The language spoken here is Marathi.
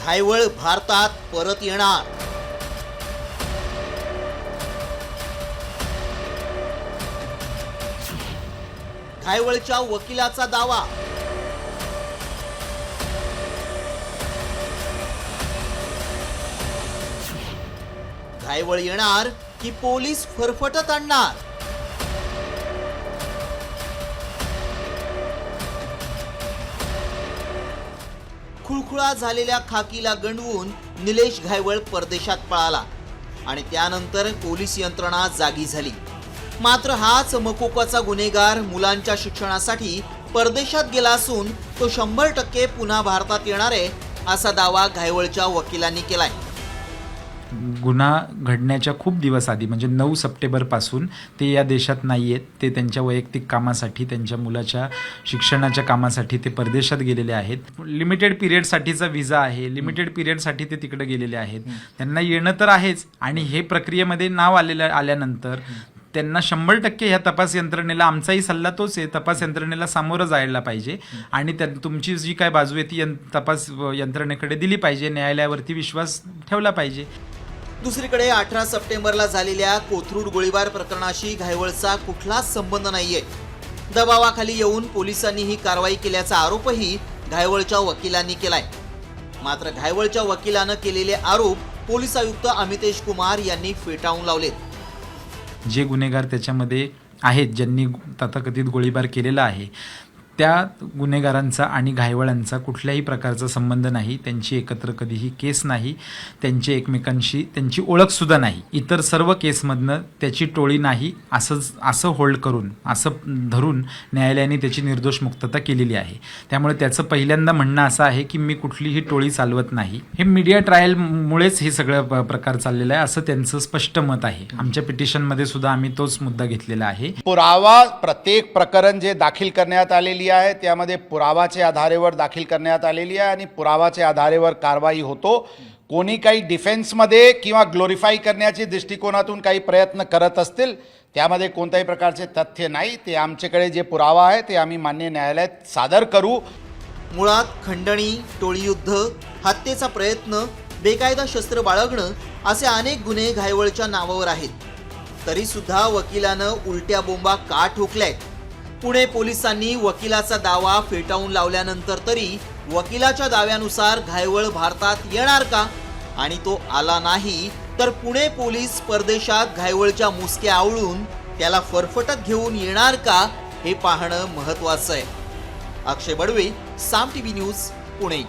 घायवळ भारतात परत येणार। घायवळच्या वकिलाचा दावा। घायवळ येणार की पोलीस फरफटत आणणार? खुळखुळा झालेल्या खाकीला गंडवून निलेश घायवळ परदेशात पळाला आणि त्यानंतर पोलीस यंत्रणा जागी झाली। मात्र हाच मकोकाचा गुन्हेगार मुलांच्या शिक्षणासाठी परदेशात गेला असून तो 100% पुन्हा भारतात येणार आहे असा दावा घायवळच्या वकिलांनी केलाय। गुन्हा घडण्याच्या खूप दिवस आधी म्हणजे 9 सप्टेंबर पासून ते या देशात नाही आहेत। ते त्यांच्या वैयक्तिक कामासाठी, त्यांच्या मुलाच्या शिक्षणाच्या कामासाठी ते परदेशात गेलेले आहेत। लिमिटेड पिरियडसाठीचा व्हिसा आहे, लिमिटेड पिरियडसाठी ते तिकडे गेलेले आहेत। त्यांना येणं तर आहेच आणि हे प्रक्रियेमध्ये नाव आल्यानंतर त्यांना 100% ह्या तपास यंत्रणेला, आमचाही सल्ला तोच आहे, तपास यंत्रणेला सामोरं जायला पाहिजे आणि तुमची जी काय बाजू आहे ती तपास यंत्रणेकडे दिली पाहिजे, न्यायालयावरती विश्वास ठेवला पाहिजे। दुसरीकडे 18 सप्टेंबरला झालेल्या कोथरूड गोळीबार प्रकरणाशी घायवळचा कुठलाच संबंध नाहीये। दबावाखाली येऊन पोलिसांनी ही कारवाई केल्याचा आरोपही घायवळच्या वकिलांनी केलाय। मात्र घायवळच्या वकिलानं केलेले आरोप पोलीस आयुक्त अमितेश कुमार यांनी फेटाळून लावलेत। जे गुन्हेगार त्याच्यामध्ये आहेत, ज्यांनी तथाकथित गोळीबार केलेला आहे, त्या गुन्हेगारांचा आणि घायवळांचा कुठल्याही प्रकारचा संबंध नाही। त्यांची एकत्र कधीही केस नाही, त्यांची एकमेकांशी त्यांची ओळखसुद्धा नाही। इतर सर्व केसमधनं त्याची टोळी नाही असं होल्ड करून, असं धरून न्यायालयाने त्याची निर्दोष मुक्तता केलेली आहे। त्यामुळे त्याचं पहिल्यांदा म्हणणं असं आहे की मी कुठलीही टोळी चालवत नाही। हे मीडिया ट्रायलमुळेच हे सगळं प्रकार चाललेला आहे असं त्यांचं स्पष्ट मत आहे। आमच्या पिटिशनमध्ये सुद्धा आम्ही तोच मुद्दा घेतलेला आहे। पुरावा प्रत्येक प्रकरण जे दाखल करण्यात आलेली आहे त्यामध्ये पुरावाच्या आधारावर दाखल करण्यात आलेली आहे आणि पुरावाच्या आधारावर कारवाई होतो। कोणी काही डिफेन्समध्ये किंवा ग्लोरिफाय करण्याच्या दृष्टिकोनातून काही प्रयत्न करत असतील त्यामध्ये कोणत्याही प्रकारचे तथ्य नाही। ते आमच्याकडे जे पुरावा आहे ते आम्ही मान्य न्यायालयात सादर करू। मुळात खंडणी, टोळीयुद्ध, हत्येचा प्रयत्न, बेकायदा शस्त्र बाळगणं असे अनेक गुन्हे घायवळच्या नावावर आहेत। तरी सुद्धा वकिलानं उलट्या बोंबा का ठोकल्यात? पुणे पोलिसांनी वकिलाचा दावा फेटाळून लावल्यानंतर तरी वकिलाच्या दाव्यानुसार घायवळ भारतात येणार का? आणि तो आला नाही तर पुणे पोलीस परदेशात घायवळच्या मुसक्या आवळून त्याला फरफटत घेऊन येणार का हे पाहणं महत्त्वाचं आहे। अक्षय बडवे, साम टीव्ही न्यूज, पुणे।